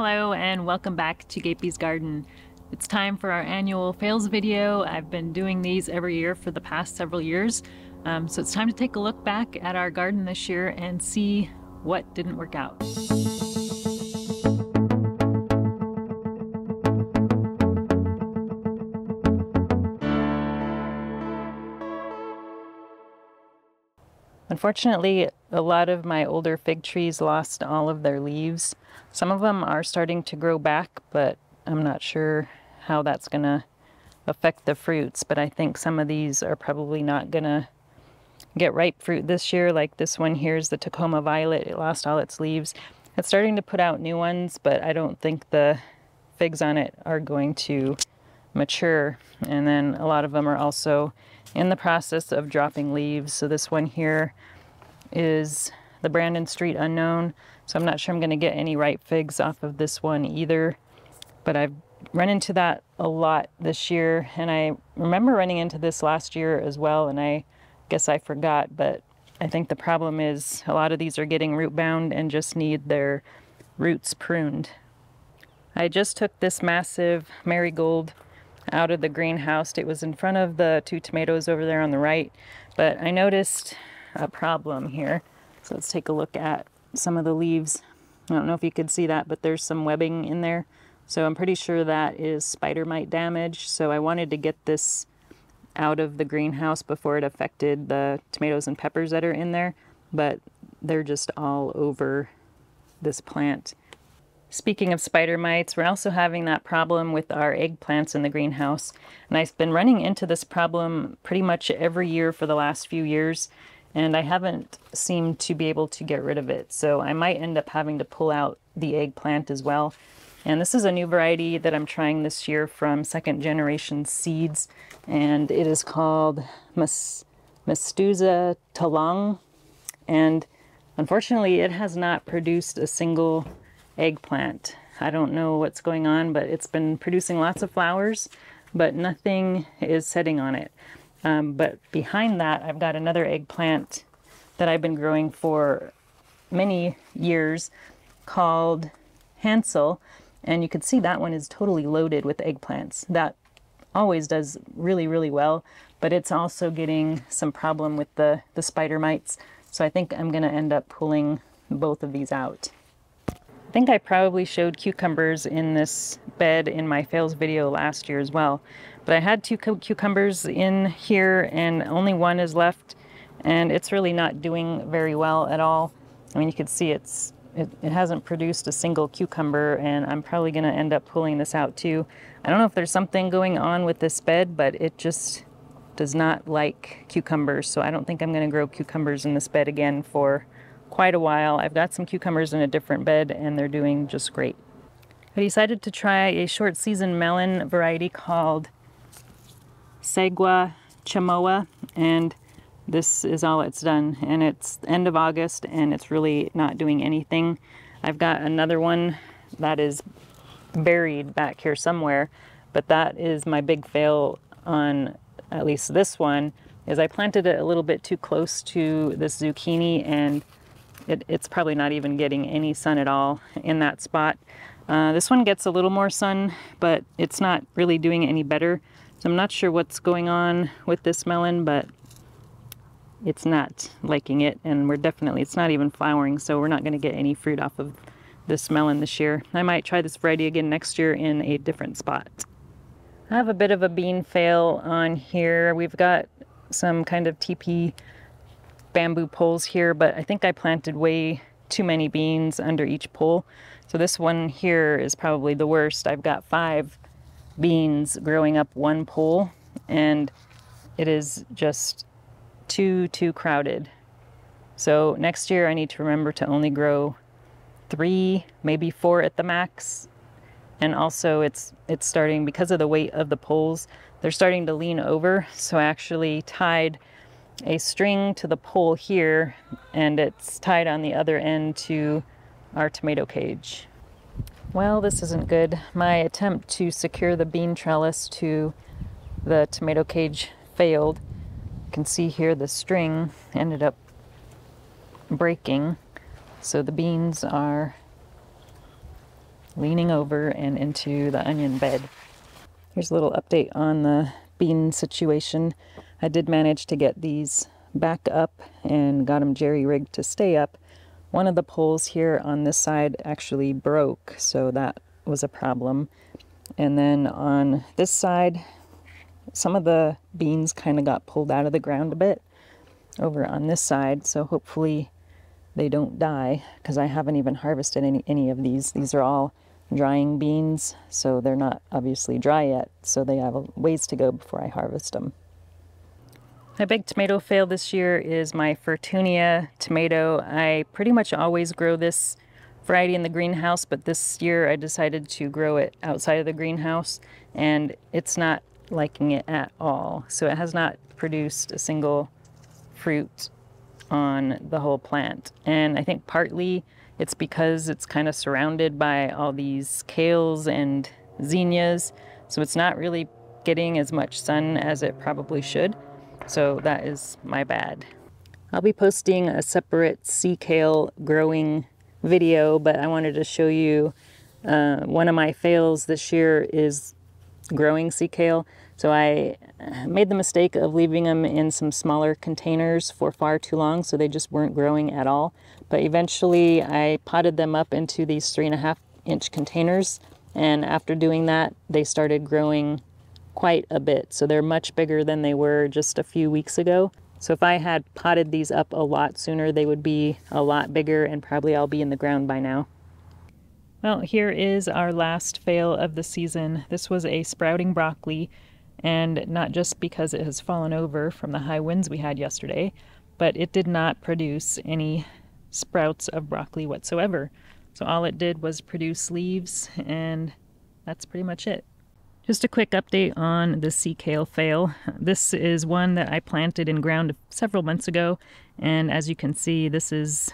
Hello and welcome back to Gapeys Garden. It's time for our annual fails video. I've been doing these every year for the past several years. So it's time to take a look back at our garden this year and see what didn't work out. Unfortunately, a lot of my older fig trees lost all of their leaves. Some of them are starting to grow back, but I'm not sure how that's gonna affect the fruits. But I think some of these are probably not gonna get ripe fruit this year. Like this one here is the Tacoma Violet. It lost all its leaves. It's starting to put out new ones, but I don't think the figs on it are going to mature. And then a lot of them are also in the process of dropping leaves. So this one here is the Brandon Street Unknown. So I'm not sure I'm going to get any ripe figs off of this one either. But I've run into that a lot this year. And I remember running into this last year as well. And I guess I forgot. But I think the problem is a lot of these are getting root bound and just need their roots pruned. I just took this massive marigold out of the greenhouse. It was in front of the two tomatoes over there on the right, but I noticed a problem here. So let's take a look at some of the leaves. I don't know if you could see that, but there's some webbing in there. So I'm pretty sure that is spider mite damage. So I wanted to get this out of the greenhouse before it affected the tomatoes and peppers that are in there, but they're just all over this plant. Speaking of spider mites, we're also having that problem with our eggplants in the greenhouse. And I've been running into this problem pretty much every year for the last few years, and I haven't seemed to be able to get rid of it. So I might end up having to pull out the eggplant as well. And this is a new variety that I'm trying this year from Second Generation Seeds, and it is called Mestuza Talang. And unfortunately, it has not produced a single eggplant. I don't know what's going on, but it's been producing lots of flowers, but nothing is setting on it. But behind that, I've got another eggplant that I've been growing for many years called Hansel, and you can see that one is totally loaded with eggplants. That always does really, really well, but it's also getting some problem with the spider mites. So I think I'm going to end up pulling both of these out. I think I probably showed cucumbers in this bed in my fails video last year as well. But I had two cucumbers in here and only one is left, and it's really not doing very well at all. I mean, you can see it hasn't produced a single cucumber, and I'm probably going to end up pulling this out too. I don't know if there's something going on with this bed, but it just does not like cucumbers. So I don't think I'm going to grow cucumbers in this bed again for quite a while. I've got some cucumbers in a different bed and they're doing just great. I decided to try a short season melon variety called Segua Chamoa, and this is all it's done, and it's end of August and it's really not doing anything. I've got another one that is buried back here somewhere, but that is my big fail on at least this one, is I planted it a little bit too close to this zucchini, and it's probably not even getting any sun at all in that spot. This one gets a little more sun, but it's not really doing any better. So I'm not sure what's going on with this melon, but it's not liking it, and it's not even flowering, so we're not going to get any fruit off of this melon this year. I might try this variety again next year in a different spot. I have a bit of a bean fail on here. We've got some kind of TP bamboo poles here, but I think I planted way too many beans under each pole. So this one here is probably the worst. I've got 5 beans growing up one pole, and it is just too crowded. So next year I need to remember to only grow 3, maybe 4 at the max. And also it's starting, because of the weight of the poles, they're starting to lean over. So I actually tied a string to the pole here, and it's tied on the other end to our tomato cage. Well, this isn't good. My attempt to secure the bean trellis to the tomato cage failed. You can see here the string ended up breaking, so the beans are leaning over and into the onion bed. Here's a little update on the bean situation. I did manage to get these back up and got them jerry-rigged to stay up. One of the poles here on this side actually broke, so that was a problem. And then on this side, some of the beans kind of got pulled out of the ground a bit over on this side, so hopefully they don't die, because I haven't even harvested any of these. These are all drying beans, so they're not obviously dry yet, so they have a ways to go before I harvest them. My big tomato fail this year is my Fortunia tomato. I pretty much always grow this variety in the greenhouse, but this year I decided to grow it outside of the greenhouse, and it's not liking it at all. So it has not produced a single fruit on the whole plant. And I think partly it's because it's kind of surrounded by all these kales and zinnias, so it's not really getting as much sun as it probably should. So that is my bad. I'll be posting a separate sea kale growing video, but I wanted to show you one of my fails this year is growing sea kale. So I made the mistake of leaving them in some smaller containers for far too long, so they just weren't growing at all. But eventually I potted them up into these 3.5-inch containers, and after doing that, they started growing quite a bit. So they're much bigger than they were just a few weeks ago. So if I had potted these up a lot sooner, they would be a lot bigger and probably all be in the ground by now. Well, here is our last fail of the season. This was a sprouting broccoli, and not just because it has fallen over from the high winds we had yesterday, but it did not produce any sprouts of broccoli whatsoever. So all it did was produce leaves, and that's pretty much it. Just a quick update on the sea kale fail. This is one that I planted in ground several months ago, and as you can see, this is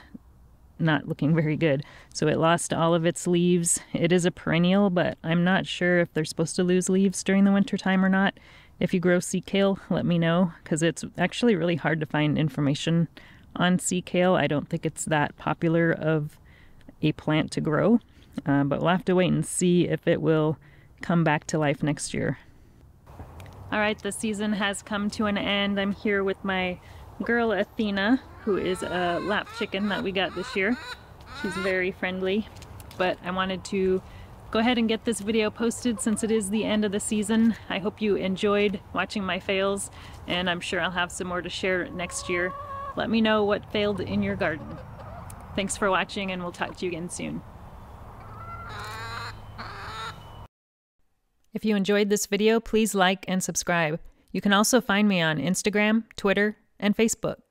not looking very good. So it lost all of its leaves. It is a perennial, but I'm not sure if they're supposed to lose leaves during the winter time or not. If you grow sea kale, let me know, because it's actually really hard to find information on sea kale. I don't think it's that popular of a plant to grow, but we'll have to wait and see if it will come back to life next year. All right, the season has come to an end. I'm here with my girl Athena, who is a lap chicken that we got this year. She's very friendly, but I wanted to go ahead and get this video posted since it is the end of the season. I hope you enjoyed watching my fails, and I'm sure I'll have some more to share next year. Let me know what failed in your garden. Thanks for watching, and we'll talk to you again soon. If you enjoyed this video, please like and subscribe. You can also find me on Instagram, Twitter, and Facebook.